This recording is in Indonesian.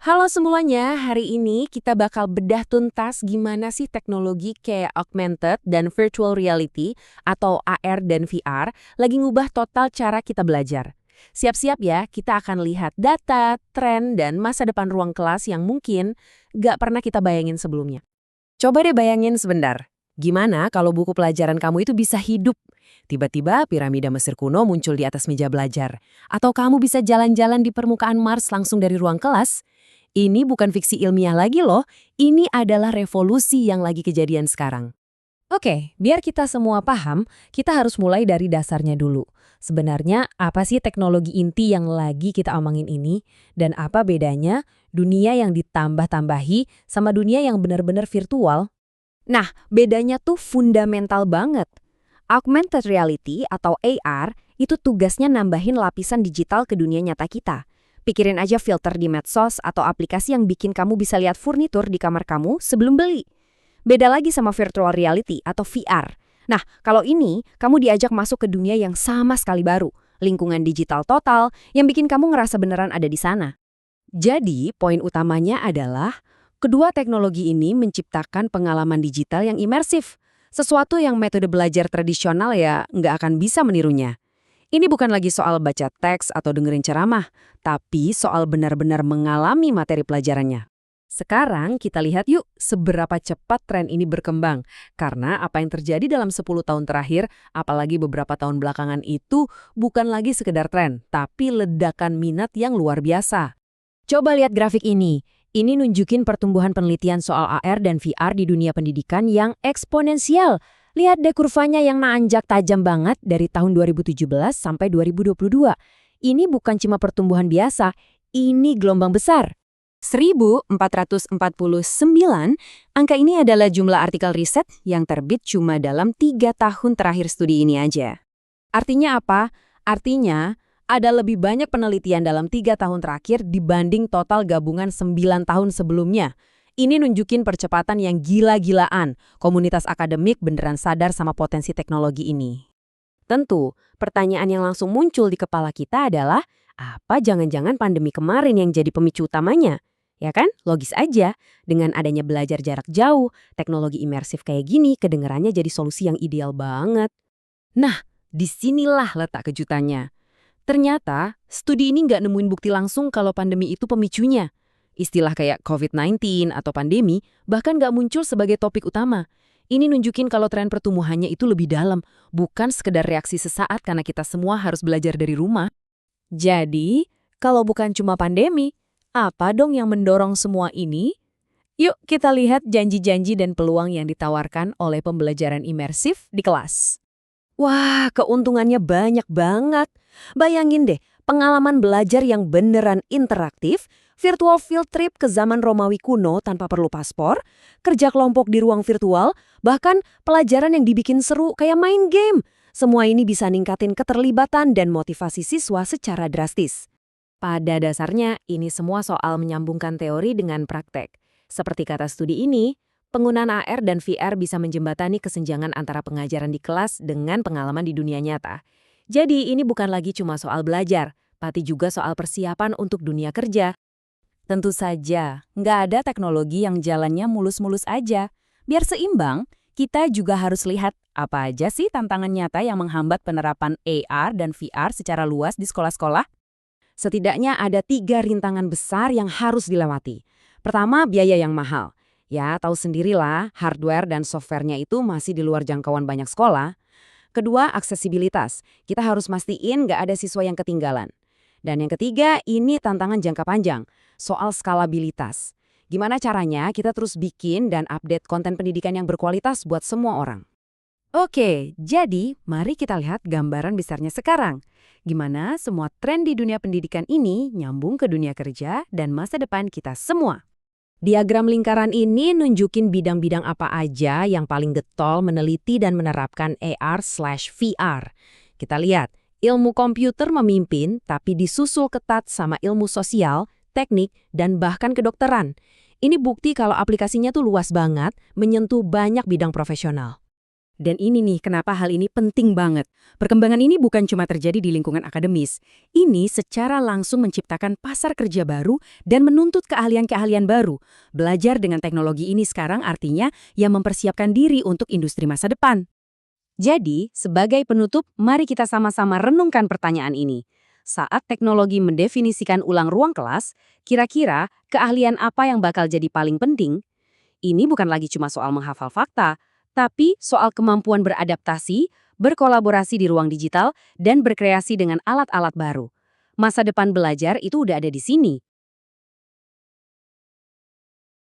Halo semuanya, hari ini kita bakal bedah tuntas gimana sih teknologi kayak augmented dan virtual reality atau AR dan VR lagi ngubah total cara kita belajar. Siap-siap ya, kita akan lihat data, tren, dan masa depan ruang kelas yang mungkin nggak pernah kita bayangin sebelumnya. Coba deh bayangin sebentar, gimana kalau buku pelajaran kamu itu bisa hidup? Tiba-tiba piramida Mesir kuno muncul di atas meja belajar. Atau kamu bisa jalan-jalan di permukaan Mars langsung dari ruang kelas? Ini bukan fiksi ilmiah lagi loh, ini adalah revolusi yang lagi kejadian sekarang. Oke, biar kita semua paham, kita harus mulai dari dasarnya dulu. Sebenarnya apa sih teknologi inti yang lagi kita omongin ini? Dan apa bedanya dunia yang ditambah-tambahi sama dunia yang benar-benar virtual? Nah, bedanya tuh fundamental banget. Augmented reality atau AR itu tugasnya nambahin lapisan digital ke dunia nyata kita. Pikirin aja filter di medsos atau aplikasi yang bikin kamu bisa lihat furnitur di kamar kamu sebelum beli. Beda lagi sama virtual reality atau VR. Nah, kalau ini, kamu diajak masuk ke dunia yang sama sekali baru. Lingkungan digital total yang bikin kamu ngerasa beneran ada di sana. Jadi, poin utamanya adalah kedua teknologi ini menciptakan pengalaman digital yang imersif. Sesuatu yang metode belajar tradisional ya nggak akan bisa menirunya. Ini bukan lagi soal baca teks atau dengerin ceramah, tapi soal benar-benar mengalami materi pelajarannya. Sekarang kita lihat yuk seberapa cepat tren ini berkembang. Karena apa yang terjadi dalam 10 tahun terakhir, apalagi beberapa tahun belakangan itu, bukan lagi sekedar tren, tapi ledakan minat yang luar biasa. Coba lihat grafik ini. Ini nunjukin pertumbuhan penelitian soal AR dan VR di dunia pendidikan yang eksponensial. Lihat deh kurvanya yang nanjak tajam banget dari tahun 2017 sampai 2022. Ini bukan cuma pertumbuhan biasa, ini gelombang besar. 1449, angka ini adalah jumlah artikel riset yang terbit cuma dalam 3 tahun terakhir studi ini aja. Artinya apa? Artinya ada lebih banyak penelitian dalam 3 tahun terakhir dibanding total gabungan 9 tahun sebelumnya. Ini nunjukin percepatan yang gila-gilaan. Komunitas akademik beneran sadar sama potensi teknologi ini. Tentu, pertanyaan yang langsung muncul di kepala kita adalah, apa jangan-jangan pandemi kemarin yang jadi pemicu utamanya? Ya kan? Logis aja. Dengan adanya belajar jarak jauh, teknologi imersif kayak gini kedengarannya jadi solusi yang ideal banget. Nah, disinilah letak kejutannya. Ternyata, studi ini nggak nemuin bukti langsung kalau pandemi itu pemicunya. Istilah kayak COVID-19 atau pandemi bahkan nggak muncul sebagai topik utama. Ini nunjukin kalau tren pertumbuhannya itu lebih dalam, bukan sekedar reaksi sesaat karena kita semua harus belajar dari rumah. Jadi, kalau bukan cuma pandemi, apa dong yang mendorong semua ini? Yuk kita lihat janji-janji dan peluang yang ditawarkan oleh pembelajaran imersif di kelas. Wah, keuntungannya banyak banget. Bayangin deh, pengalaman belajar yang beneran interaktif, virtual field trip ke zaman Romawi kuno tanpa perlu paspor, kerja kelompok di ruang virtual, bahkan pelajaran yang dibikin seru kayak main game. Semua ini bisa ningkatin keterlibatan dan motivasi siswa secara drastis. Pada dasarnya, ini semua soal menyambungkan teori dengan praktek. Seperti kata studi ini, penggunaan AR dan VR bisa menjembatani kesenjangan antara pengajaran di kelas dengan pengalaman di dunia nyata. Jadi ini bukan lagi cuma soal belajar, tapi juga soal persiapan untuk dunia kerja. Tentu saja, nggak ada teknologi yang jalannya mulus-mulus aja. Biar seimbang, kita juga harus lihat apa aja sih tantangan nyata yang menghambat penerapan AR dan VR secara luas di sekolah-sekolah. Setidaknya ada 3 rintangan besar yang harus dilewati. Pertama, biaya yang mahal. Ya, tahu sendirilah, hardware dan softwarenya itu masih di luar jangkauan banyak sekolah. Kedua, aksesibilitas. Kita harus mastiin nggak ada siswa yang ketinggalan. Dan yang ketiga, ini tantangan jangka panjang, soal skalabilitas. Gimana caranya kita terus bikin dan update konten pendidikan yang berkualitas buat semua orang. Oke, jadi mari kita lihat gambaran besarnya sekarang. Gimana semua tren di dunia pendidikan ini nyambung ke dunia kerja dan masa depan kita semua. Diagram lingkaran ini nunjukin bidang-bidang apa aja yang paling getol meneliti dan menerapkan AR/VR. Kita lihat, ilmu komputer memimpin tapi disusul ketat sama ilmu sosial, teknik, dan bahkan kedokteran. Ini bukti kalau aplikasinya tuh luas banget, menyentuh banyak bidang profesional. Dan ini nih kenapa hal ini penting banget. Perkembangan ini bukan cuma terjadi di lingkungan akademis. Ini secara langsung menciptakan pasar kerja baru dan menuntut keahlian-keahlian baru. Belajar dengan teknologi ini sekarang artinya yang mempersiapkan diri untuk industri masa depan. Jadi, sebagai penutup, mari kita sama-sama renungkan pertanyaan ini. Saat teknologi mendefinisikan ulang ruang kelas, kira-kira keahlian apa yang bakal jadi paling penting? Ini bukan lagi cuma soal menghafal fakta, tapi soal kemampuan beradaptasi, berkolaborasi di ruang digital, dan berkreasi dengan alat-alat baru. Masa depan belajar itu udah ada di sini.